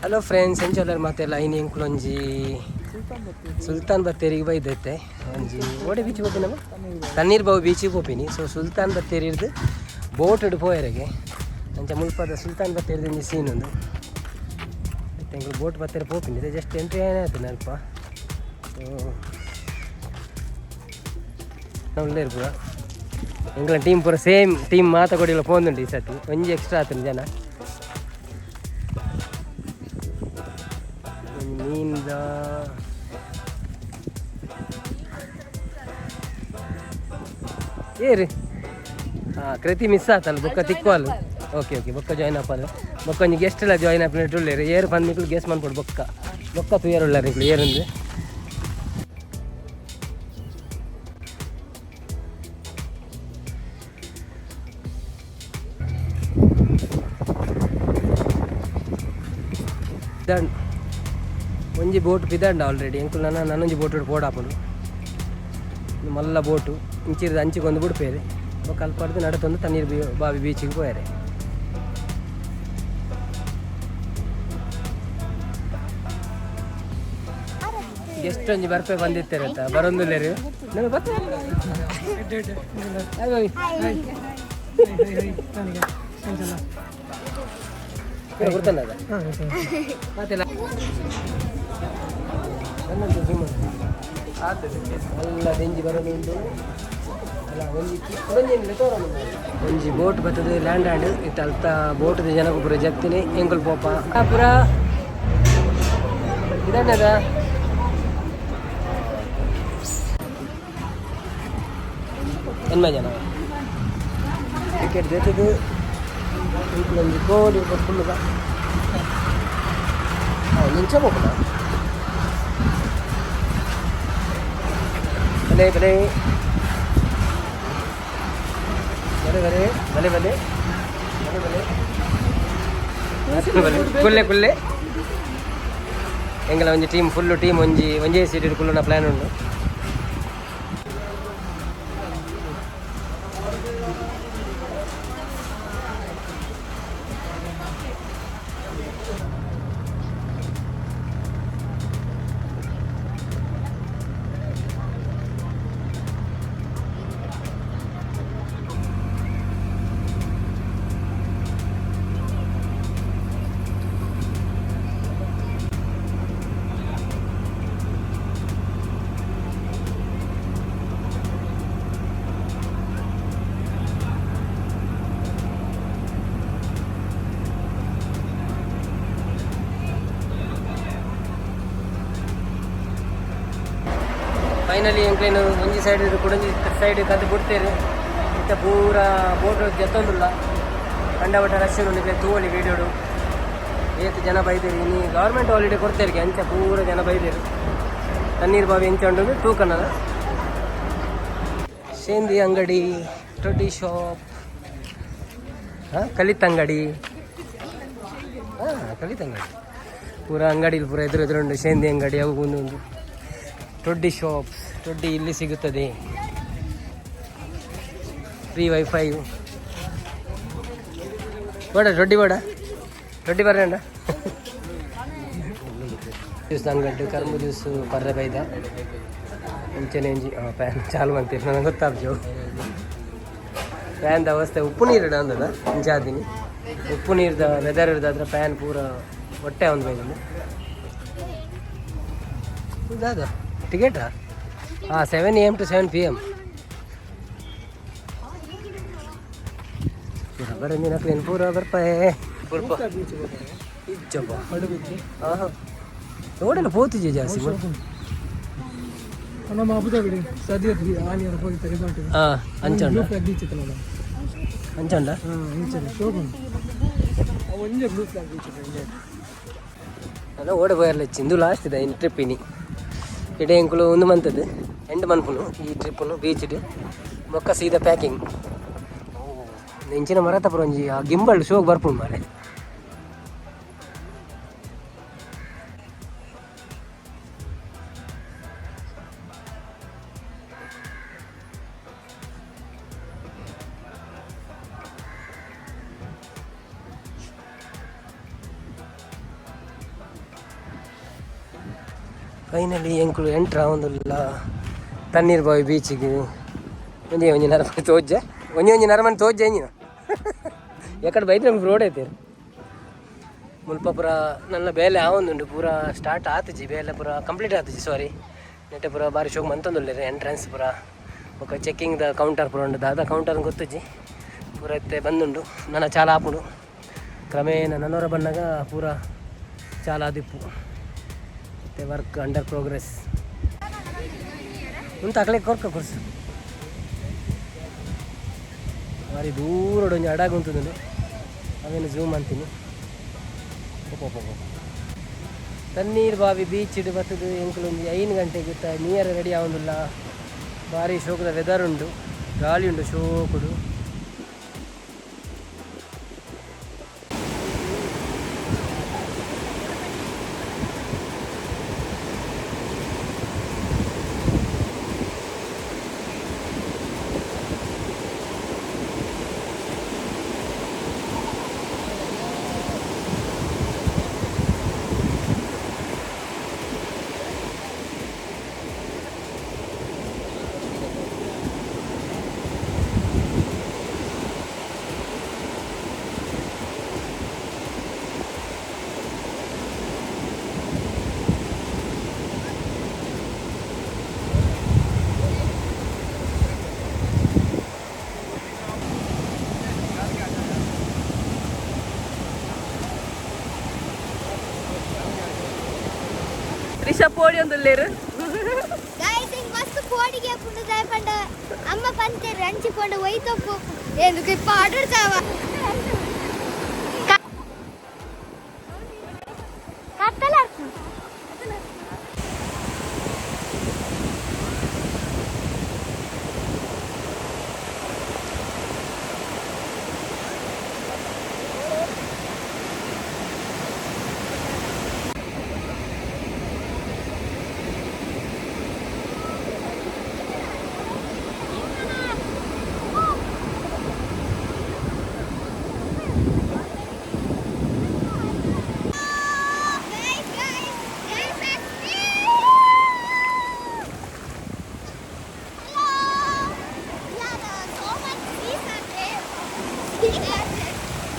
Hello friends ಎಂಚಲ್ಲರು ಮತ್ತೆಲ್ಲ any ಎಂಕ್ಲೊಂಜಿ Sultan ಬತ್ತೇರಿಗೆ ಬೈದೈತೆ ಒಂಜಿ ಓಡೆ beach ಹೋಗಿ ನಮ್ಮ ತಣ್ಣೀರ್ ಬಾವಿ ಬೀಚಿಗೆ ಹೋಗ್ತೀನಿ. ಸೊ ಸುಲ್ತಾನ್ ಬತ್ತೇರಿ ಇರ್ದು ಬೋಟ್ ಹಿಡ್ ಪೋಯರಿಗೆ ಅಂಚ ಮುಲ್ಪದ ಸುಲ್ತಾನ್ ಬತ್ತೇರಿದ ಒಂಜಿ ಸೀನ್ ಒಂದು ಎಂಗಳು ಬೋಟ್ ಬತ್ತೇರಿ ಹೋಗ್ತೀನಿ. ಇದು ಜಸ್ಟ್ ಎಂಟ್ರಿ ಏನಾಯ್ತು ಅಲ್ಪ ಒಳ್ಳೆ ಇರ್ಬೋದ ಎಂಗಳ ಟೀಮ್ ಪೂರ ಸೇಮ್ ಟೀಮ್ ಮಾತಾಡಿಲ್ಲ ಫೋನ್ ಉಂಟು ಈ ಸತಿ ಒಂಜಿ ಎಕ್ಸ್ಟ್ರಾ ಆತನ ಜನ ಮೀನ್ದ ಏರಿ ಹಾಂ ಕೃತಿ ಮಿಸ್ ಆತಲ್ಲ ಬೊಕ್ಕ ತಿಕ್ಕೋಲ್ಲ. ಓಕೆ ಓಕೆ ಬೊಕ್ಕ ಜಾಯ್ನ್ ಅಪ್ಪಲ್ಲ ಬೊಕ್ಕ ಒಂಜಿ ಗೆಸ್ಟ್ ಎಲ್ಲ ಜಾಯ್ನ್ ಅಪ್ಪ ಉಳ್ಳೇರು ಏರು ಬಂದು ಗೆಸ್ ಮಾಡ್ಕೊಡು ಬೊಕ್ಕ ಬೊಕ್ಕ ತುಯರ್ ಉಳ್ಳಾರ ನಿಕ್ಲು ಏರಂದು ಒಂಜಿ ಬೋಟ್ ಬಿದ್ದಂಡ ಆಲ್ರೆಡಿ ಎಂಕುಲು ನನ್ನೊಂಜಿ ಬೋಟ್ ಪೋಡಾಪುಂಡು ಮಲ್ಲ ಬೋಟು ಇಂಚಿರ್ದು ಅಂಚಿಗೊಂದು ಬಿಡ್ಪೇರಿ ಬೊಕ್ಕ ಅಲ್ಪ ಹೊಡೆದು ನಡತೊಂದು ತಣ್ಣೀರ್ ಬಾವಿ ಬೀಚಿಗೆ ಹೋಯಾರೆ. ಗೆಸ್ಟ್ ಒಂಜಿ ಬರ್ಪೆ ಬಂದಿರ್ತಾರೆ ಅಂತ ಬರೊಂದುಲ್ಲೇರಿ ಗುರ್ತಂದ ಮತ್ತೆಲ್ಲ ಎಲ್ಲ ಬೆಂಜಿ ಬರೋದುಂಟು ಅಲ್ಲ ಒಂಜಿ ಬೋಟ್ ಬರ್ತದೆ ಲ್ಯಾಂಡ್ ಆ್ಯಂಡ್ ಇತ್ತು ಅಲ್ತ ಬೋಟ್ದ ಜನಕ್ಕೆ ಪೂರ ಜಗ್ತೀನಿ ಎಂಕುಲ್ ಪೋಪ ಪೂರ ಇದನ್ನದ ಎನ್ಮ ಜನ ಟಿಕೆಟ್ ಜೊತೆದು ಒಂದು ಕೋಡಿ ಫುಲ್ಗ ನಿಂಚ ಹೋಗಲ್ಲ ಬಲೆ ಬಲೆ ಬಲೆ ಬಲೆ ಬಲೆ ಬಲೆ ಬಲೆ ಬಲೆ ಕುಲ್ಲೆ ಕುಲ್ಲೆ ಎಂಗಲ ಒಂಜಿ ಟೀಮ್ ಫುಲ್ಲು ಟೀಮ್ ಒಂಜೇ ಸೀಟ್ ಕುಲ್ಲುನ ಪ್ಲ್ಯಾನ್ ಉಂಡು. ಫೈನಲಿ ಎಂಕ್ಲೇನು ಒಂಜಿ ಸೈಡ್ ಕುಡಂಜಿ ಸೈಡ್ ಕದ್ದು ಬಿಡ್ತೇವೆ ಇತ್ತ ಪೂರ ಬೋಟ್ ಜತ್ತೊಂದುಲ್ಲ ಕಂಡಬಟ್ಟ ರಶ್ ನಿಮಗೆ ತೂವಳಿ ವೀಡಿಯೋಡು ಏತು ಜನ ಬೈದೇರಿ ಇನ್ನು ಗೌರ್ಮೆಂಟ್ ಹಾಲಿಡೇ ಕೊಡ್ತೇವೆ ಅಂಚೆ ಪೂರ ಜನ ಬೈದೇರು. ತಣ್ಣೀರ್ ಬಾವಿ ಎಂಚ ಉಂಡು ತೂಕನ್ನದ ಸೇಂದಿ ಅಂಗಡಿ ಟೊಡ್ಡಿ ಶಾಪ್ ಕಲಿತಂಗಡಿ ಕಲಿತಂಗಡಿ ಪೂರ ಅಂಗಡಿ ಪೂರ ಎದುರುಂಡು ಸೇಂದಿ ಅಂಗಡಿ ಅವು ಒಂದೊಂದು ಟೊಡ್ಡಿ ಶಾಪ್ಸ್ ಟೊಡ್ಡಿ ಇಲ್ಲಿ ಸಿಗುತ್ತದೆ ಫ್ರೀ ವೈಫೈ ಬೇಡ ಟೊಡ್ಡಿ ಬೇಡ ಟೊಡ್ಡಿ ಬರೋಣ ಜ್ಯೂಸ್ ಅಂಗಡಿ ಕರ್ಮು ಜ್ಯೂಸು ಪರ್ರೆ ಬೈದ ಮುಂಚೆನೆ ಎಂಜಿ ಪ್ಯಾನ್ ಚಾಲು ಅಂತೀರಿ ನನಗೆ ಗೊತ್ತಾಗ್ಜು ಪ್ಯಾನ್ದ ಅವಸ್ಥೆ ಉಪ್ಪು ನೀರು ಅಂದದ ಮುಂಚಾದಿನಿ ಉಪ್ಪು ನೀರ್ದ ವೆದರ್ ಇರ್ದಾದ್ರೆ ಪ್ಯಾನ್ ಪೂರ ಹೊಟ್ಟೆ ಒಂದು ಬೈದಿಲ್ಲ ಇದಾದ ಟಿಕೆಟಾ 7 AM to 7 PM ಪೂರ ಬರಂದಿನ ಪ್ಲೇನ್ ಪೂರ ಬರ್ಪಾಯೆ ಇಜ್ಜಪ್ಪ ಹಾಂ ನೋಡಲ್ಲ ಪೋತಿಜೆ ಜಾಸ್ತಿ ಅಂಚಂಡ ಅಂಚಂಡ ಅಲ್ಲ ಓಡೆ పోయారులే చిందు లాస్ట్ ఇది ఇన్ ట్రిప్ ఇని ఇడే ఇంకులు ఉంది మంతది ఎండ్ మనుపును ఈ ట్రిప్ను బీచ్డ్ మొక్క సీదా ప్యాకింగ్ నెంచిన మరతపురంజి ఆ గింబల్ షోక్ ಬರ್ಪುಂಡು ಮಾರೆ ಫೈನಲಿ ಎಂಕ್ಲು ಎಂಟ್ರ ಒಂದಿಲ್ಲ ತಣ್ಣೀರ್ ಬಾವಿ ಬೀಚಿಗೆ ಒಂಜಿ ನರಮನೆ ತೋಜ್ಜೆ ಒಂಜಿ ನರಮನೆ ತೋಜ್ಜೆ ಎಂಜಿನ ಎಕಡೆ ಬೈದ್ರೆ ನಮ್ಗೆ ರೋಡ್ ಐತೆ ಮುಲ್ಪ ಪೂರ ನನ್ನ ಬೇಲೆ ಆವೊಂದುಂಡು ಪೂರ ಸ್ಟಾರ್ಟ್ ಆತುಜಿ ಬೇಲೆ ಪೂರ ಕಂಪ್ಲೀಟ್ ಆತುಜಿ ಸಾರಿ ನೆಟ್ಟೆ ಪೂರ ಬಾರಿ ಶೋಕ್ ಮಂತೊಂದುಲ್ಲೆರ್ ಎಂಟ್ರೆನ್ಸ್ ಪೂರ ಬೊಕ ಚೆಕ್ಕಿಂಗ್ದ ಕೌಂಟರ್ ಪೂರ ಉಂಡು ದಾದ ಕೌಂಟರ್ ಗೊತ್ತುಜಿ ಪೂರ ಎತ್ತೆ ಬಂದುಂಡು ನನ್ನ ಚಾಲ ಆಪುಂಡು ಕ್ರಮೇಣ ನನ್ನವರ ಬಣ್ಣಗ ಪೂರ ಚಾಲ ಆದಿಪ್ಪು ಮತ್ತೆ ವರ್ಕ್ ಅಂಡರ್ ಪ್ರೋಗ್ರೆಸ್ ಉಂತ ಅಕಲೆ ಕೊರ್ಕ ಕೊರ್ಸು ಬಾರಿ ದೂರ ಒಂಜಿ ಅಡಾಗ ಉಂಟುಂಡು ಅವೇನು ಝೂಮ್ ಅಂತೀನಿ ತಣ್ಣೀರ್ ಬಾವಿ ಬೀಚ್ ಇಡು ಬರ್ತದು ಎಂಕುಲೊಂದು 5 ಗಂಟೆಗೆ ನಿಯರ್ ರೆಡಿ ಆವೊಂದುಲ್ಲ ಭಾರಿ ಶೋಕದ ವೆದರ್ ಉಂಡು ಗಾಳಿ ಉಂಡು ಶೋಕುಡು ಪೋಡಿ ಒಂದುಲ್ಲೇರು ಮಸ್ತ್ ಕೋಡಿಗೆ ಪುಂಡದಾಯ ಪಂಡ ಅಮ್ಮ ಪಂತೆ ರಂಚಿಕೊಂಡು ಒಯ್ತಪ್ಪು ಏನು ಇಪ್ಪ ಆಡಿರ್ತಾವ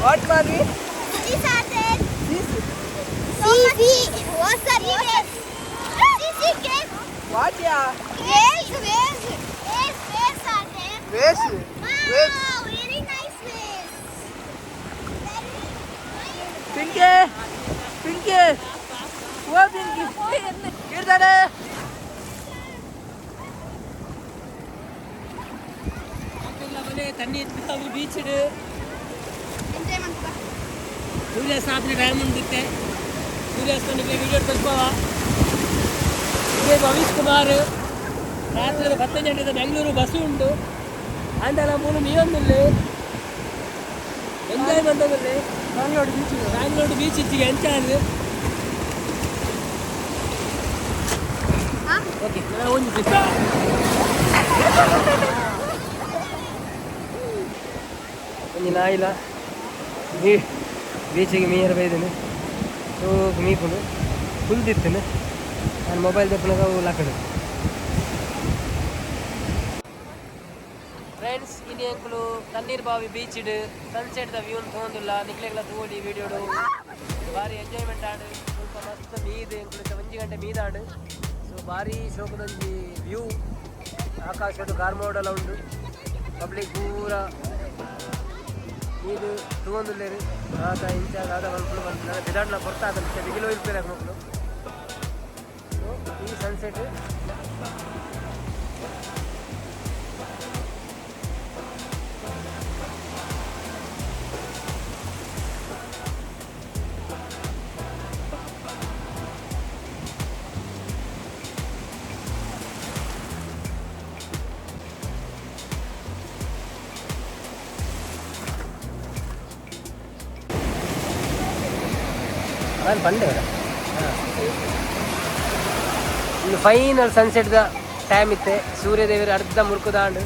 What Bavi? These are there. See. What's the name? See. What yeah? Waves are there. Waves. Wow, very nice waves. Pinky. Whoa Pinky. Here that ತಣ್ಣೀರ್ ಬಾವಿ ಬೀಚ್ ಇಡು ಸೂರ್ಯಾಸ್ತ ಟೈಮ್ ಉಂಡಿತ್ತೆ ಸೂರ್ಯಾಸ್ತನಿಗೆ ವೀಡಿಯೋ ತಗೋವ ಇದೇ ಭವಿಷ್ ಕುಮಾರ್ ರಾತ್ರಿ 10 ಗಂಟೆದ ಬೆಂಗಳೂರು ಬಸ್ ಉಂಟು ಅಂಡಲ ಮೂರು ಮೀಯೊಂದುಲ್ಲೆ ಎಂಜಾಯ್ ಬಂದದಲ್ಲಿ ಬ್ಯಾಂಗ್ಳೂರು ಬೀಚ್ ಇಚ್ಚಿಗೆ ಎಂಚಾಂದು ಓಕೆ ನಾನು ಒಂದು ಒಂಜಿ ನಾಯಿಲ ಬೀಚಿಗೆ ಮೀಯರ್ ಬೈದೇನೆ ಸೋಕು ಮೀಪುಂಡು ಫುಲ್ ದಿತ್ತೇನೆ ನಾನು ಮೊಬೈಲ್ ತೆಪ್ಪನಾಗ ಅವು ಲಾಕಡು ಫ್ರೆಂಡ್ಸ್ ಇನ್ನು ಎಂಕುಲು ತಣ್ಣೀರ್ ಬಾವಿ ಬೀಚ್ ಇಡು ಸನ್ಸೆಟ್ ದ ವ್ಯೂ ತೊಗೊಂದಿಲ್ಲ ನಿಕ್ಲೆಗ್ಲ ತೋಡಿ ವಿಡಿಯೋಡು ಭಾರಿ ಎಂಜಾಯ್ಮೆಂಟ್ ಆಡು ಸ್ವಲ್ಪ ಮಸ್ತ್ ಮೀದು ಎಂಕುಲು 1 ಗಂಟೆ ಮೀದಾಡು ಸೊ ಭಾರಿ ಶೋಕದೊಂಜಿ ವ್ಯೂ ಆಕಾಶದ ಕಾರ್ಮೋಡೆಲ್ಲ ಉಂಡು ಪಬ್ಲಿಕ್ ಪೂರ ಇದು ತಗೊಂಡಿಲ್ಲೇರಿ ಆತ ಇಂಚಾಗ ಆದ ಮಲ್ಪಲು ಬಂದಿಲ್ಲ ಬಿದಾಡ್ಲ ಬರ್ತಾ ಅದಕ್ಕೆ ಬಿಗಿಲು ಇರ್ಬೇಕು ಮಕ್ಕಳು ಈ ಸನ್ಸೆಟ್ ನಾನು ಬಂದೆ ಇನ್ನು ಫೈನಲ್ ಸನ್ಸೆಟ್ದ ಟೈಮ್ ಇತ್ತೆ ಸೂರ್ಯದೇವರು ಅರ್ಧ ಮುರುಕುದಾಂಡು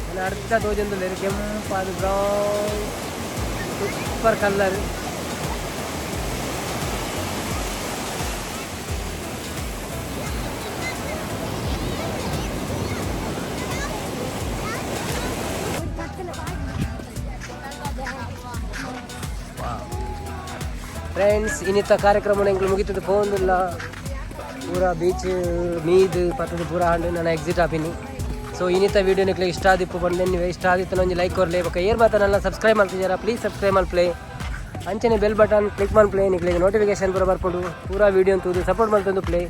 ನಾನು ಅರ್ಧ ತೋಜಂದು ಕೆಂಪಾದ ಬ್ರೌನ್ ಸೂಪರ್ ಕಲರ್ ಫ್ರೆಂಡ್ಸ್ ಇನ್ನಿತ್ತ ಕಾರ್ಯಕ್ರಮ ಎಂಕ್ಲು ಮುಗಿತದ್ದು ಪೋಂದಿಲ್ಲ ಪೂರ ಬೀಚ್ ಮೀದ್ ಪತ್ತದ ಪೂರ ಹಾಂಡು ನಾನು ಎಕ್ಸಿಟ್ ಆಪಿನಿ. ಸೊ ಇನ್ನಿತ್ತ ವೀಡಿಯೋ ನಿಕ್ಲೆ ಇಷ್ಟ ಆದಿಪ್ಪು ಬಂದು ನೀವು ಇಷ್ಟ ಆದಿತ್ತು ನಂಗೆ ಲೈಕ್ ಕೊರಲಿ ಬಕ್ಕ ಏರ್ ಮಾತನೆಲ್ಲ ಸಬ್ಸ್ಕ್ರೈಬ್ ಮಾಡ್ತಿದ್ದೀರಾ ಪ್ಲೀಸ್ ಸಬ್ಸ್ಕ್ರೈಬ್ ಮಾಡ್ಪ್ಲೇ ಅಂಚನೆ ಬೆಲ್ ಬಟನ್ ಕ್ಲಿಕ್ ಮಾಡ್ಪ್ಲೇ ನಿಕ್ಲಿಗೆ ನೋಟಿಫಿಕೇಶನ್ ಪೂರ ಬರ್ಕೊಂಡು ಪೂರ ವೀಡಿಯೋ ತೂದು ಸಪೋರ್ಟ್ ಮಾಡ್ತಂದು ಪ್ಲೇ